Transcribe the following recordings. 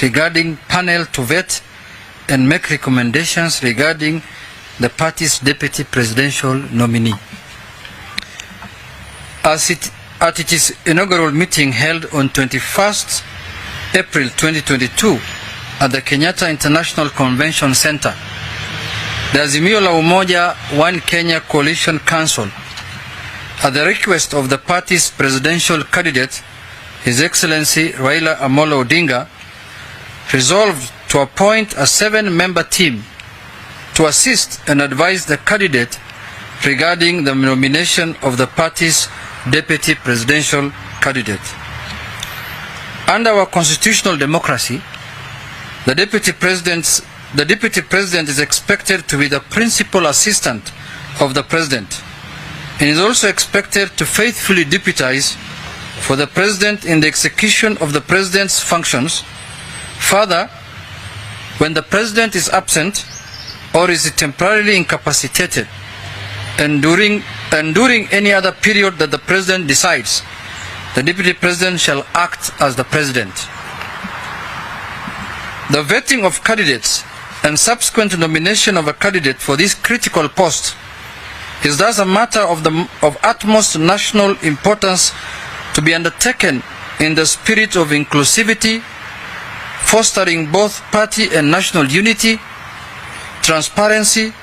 regarding panel to vet and make recommendations regarding the party's deputy presidential nominee. At its inaugural meeting held on 21st April 2022 at the Kenyatta International Convention Center, the Azimio la Umoja One Kenya Coalition Council, at the request of the party's presidential candidate, His Excellency Raila Amolo Odinga, resolved to appoint a 7-member team to assist and advise the candidate regarding the nomination of the party's deputy presidential candidate. Under our constitutional democracy, the deputy president is expected to be the principal assistant of the president and is also expected to faithfully deputize for the president in the execution of the president's functions. Further, when the president is absent or is temporarily incapacitated and during any other period that the president decides, the deputy president shall act as the president. The vetting of candidates and subsequent nomination of a candidate for this critical post is thus a matter of utmost national importance to be undertaken in the spirit of inclusivity, fostering both party and national unity, transparency,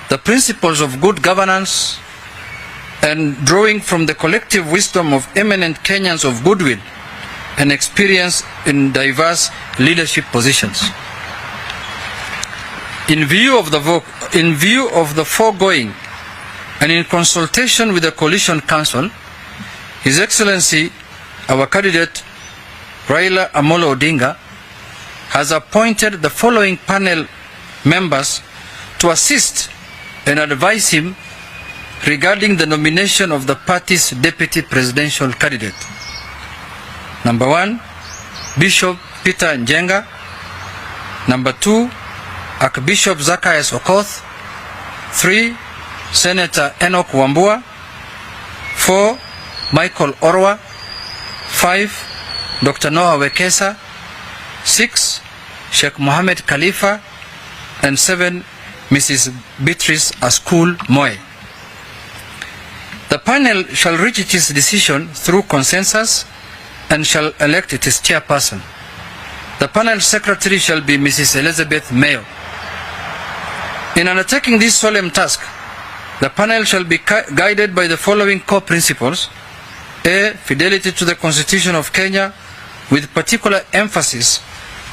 the principles of good governance, and drawing from the collective wisdom of eminent Kenyans of goodwill and experience in diverse leadership positions. In view of the foregoing, and in consultation with the Coalition Council, His Excellency, our candidate Raila Amolo Odinga, has appointed the following panel members to assist and advise him regarding the nomination of the party's deputy presidential candidate. Number 1, Bishop Peter Njenga. Number 2, Archbishop Zacchaeus Okoth. 3, Senator Enoch Wambua. 4, Michael Orwa. 5, Dr. Noah Wekesa. 6, Sheikh Mohammed Khalifa. And 7, Mrs. Beatrice Askul Moe. The panel shall reach its decision through consensus and shall elect its chairperson. The panel secretary shall be Mrs. Elizabeth Mayo. In undertaking this solemn task, the panel shall be guided by the following core principles. A. Fidelity to the Constitution of Kenya, with particular emphasis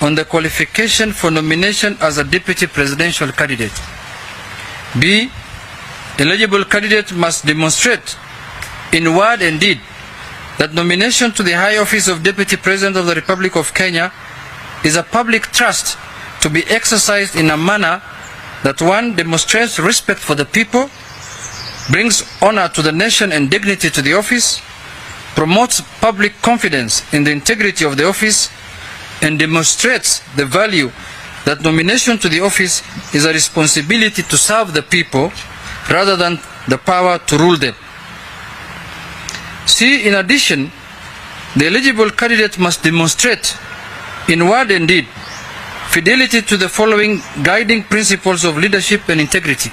on the qualification for nomination as a deputy presidential candidate. B. Eligible candidate must demonstrate in word and deed that nomination to the high office of Deputy President of the Republic of Kenya is a public trust to be exercised in a manner that 1. Demonstrates respect for the people, brings honor to the nation and dignity to the office, promotes public confidence in the integrity of the office, and demonstrates the value that nomination to the office is a responsibility to serve the people rather than the power to rule them. C. In addition, the eligible candidate must demonstrate in word and deed fidelity to the following guiding principles of leadership and integrity.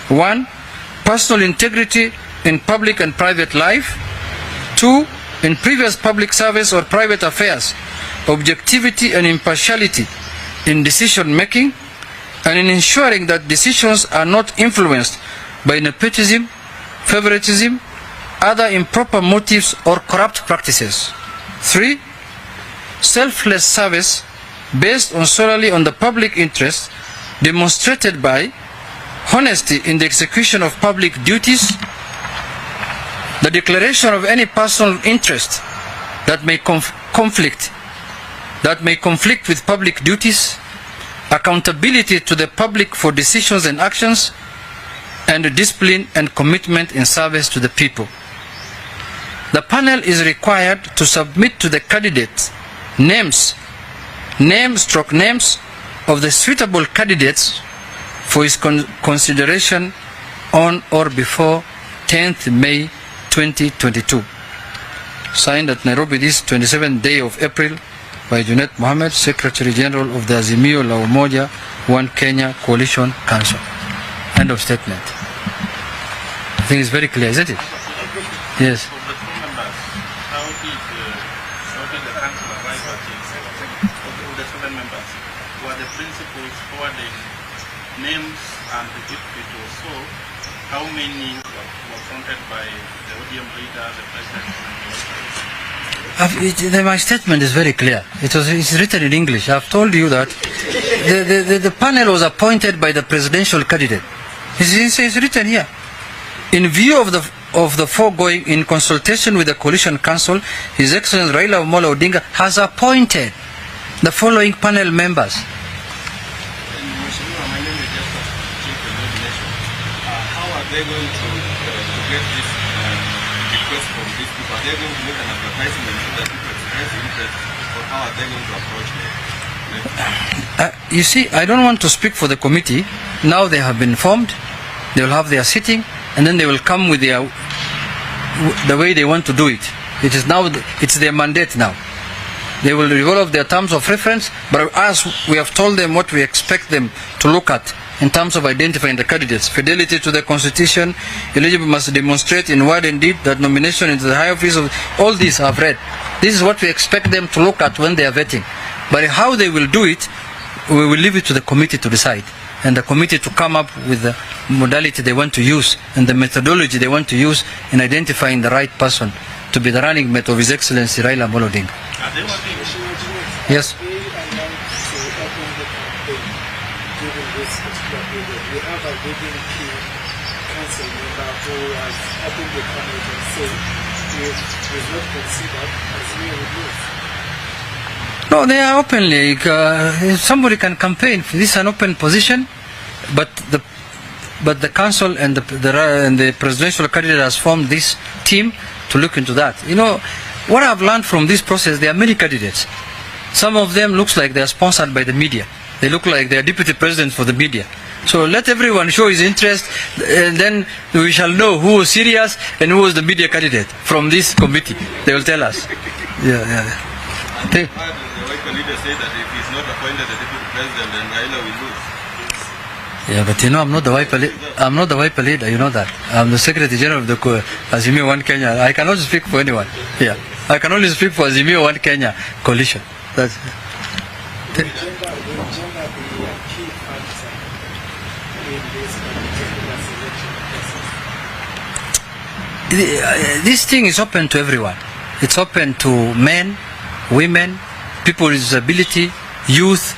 1. Personal integrity in public and private life. 2. In previous public service or private affairs, objectivity and impartiality in decision making, and in ensuring that decisions are not influenced by nepotism, favoritism, other improper motives or corrupt practices. 3. Selfless service based solely on the public interest, demonstrated by honesty in the execution of public duties, the declaration of any personal interest that may conflict with public duties, accountability to the public for decisions and actions, and discipline and commitment in service to the people. The panel is required to submit to the candidate names of the suitable candidates for his consideration on or before 10th May 2022. Signed at Nairobi this 27th day of April by Junet Mohammed, Secretary General of the Azimio la Umoja One Kenya Coalition Council. End of statement. I think it's very clear, isn't it? Yes. For the two members, how did the council arrive at the 7 members? Were the principals forwarding names and the it was so? How many were fronted by the ODM leader, the president? My statement is very clear. It's written in English. I've told you that the panel was appointed by the presidential candidate. It's written here. In view of the foregoing, in consultation with the Coalition Council, His Excellency Raila Amolo Odinga has appointed the following panel members. How are they going to get this request from these people? Are they going to make an advertisement so that people express interest, or how are they going to approach them? You see, I don't want to speak for the committee. Now they have been formed. They will have their sitting, and then they will come with the way they want to do it. It's their mandate now. They will develop their terms of reference, but as we have told them what we expect them to look at in terms of identifying the candidates: fidelity to the Constitution, eligible must demonstrate in word and deed that nomination into the high office of all these I've read. This is what we expect them to look at when they are vetting. But how they will do it, we will leave it to the committee to decide, and the committee to come up with the modality they want to use and the methodology they want to use in identifying the right person to be the running mate of His Excellency Raila Amolo Odinga. Yes. We have a leading key council member who has opened the panel and said if is not considered as we would lose. No, they are openly. Somebody can campaign. This is an open position, but the council and the presidential candidate has formed this team to look into that. You know, what I've learned from this process, there are many candidates. Some of them looks like they are sponsored by the media. They look like they are deputy president for the media. So let everyone show his interest, and then we shall know who was serious and who was the media candidate from this committee. They will tell us. Yeah. The Wiper leader said that if he's not appointed the deputy president, then Raila will lose. Yeah, but you know, I'm not the Wiper leader. You know that. I'm the Secretary General of the Azimio One Kenya. I cannot speak for anyone. Yeah, I can only speak for Azimio One Kenya coalition. That's. This thing is open to everyone. It's open to men, women, people with disability, youth,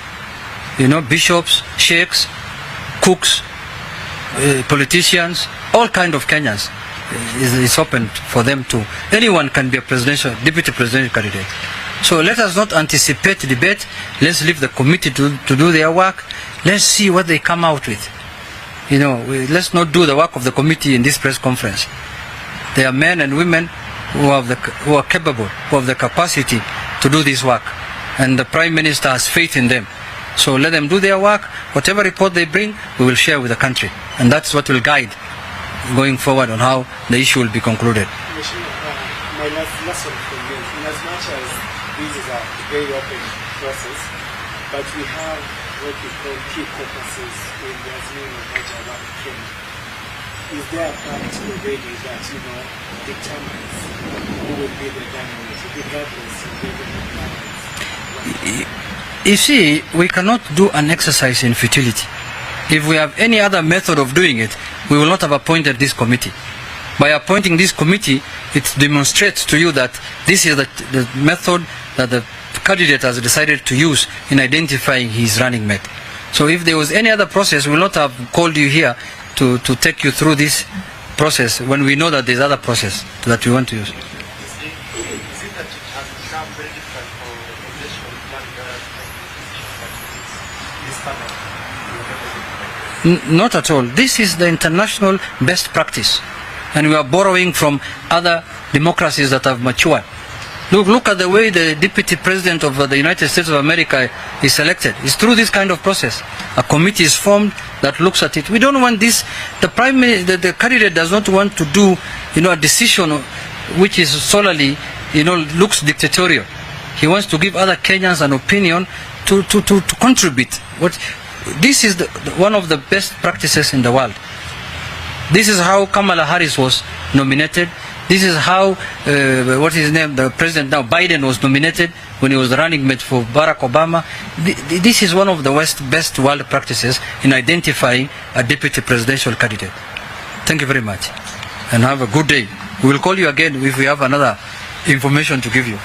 bishops, sheikhs, cooks, politicians, all kind of Kenyans. It's open for them to. Anyone can be a deputy presidential candidate. So let us not anticipate debate. Let's leave the committee to do their work. Let's see what they come out with. Let's not do the work of the committee in this press conference. They are men and women who are capable, who have the capacity to do this work. And the Prime Minister has faith in them. So let them do their work. Whatever report they bring, we will share with the country. And that's what will guide going forward on how the issue will be concluded. My last one from me, in as much as this is a very open process, but we have what we call key caucuses in the Azimio Umoja One Kenya. Is there a part already that determines who will be the dynamics, regardless of the You see, we cannot do an exercise in futility. If we have any other method of doing it, we will not have appointed this committee. By appointing this committee, it demonstrates to you that this is the method that the candidate has decided to use in identifying his running mate. So if there was any other process, we will not have called you here to take you through this process when we know that there's other process that we want to use. Is it that it has become very difficult for organizational planning this panel? Not at all. This is the international best practice, and we are borrowing from other democracies that have matured. Look at the way the deputy president of the United States of America is selected. It's through this kind of process. A committee is formed that looks at it. We don't want this. The candidate does not want to do, a decision which is solely, looks dictatorial. He wants to give other Kenyans an opinion to contribute. This is one of the best practices in the world. This is how Kamala Harris was nominated. This is how, what is his name, the president now, Biden, was nominated when he was the running mate for Barack Obama. This is one of the best world practices in identifying a deputy presidential candidate. Thank you very much, and have a good day. We will call you again if we have another information to give you.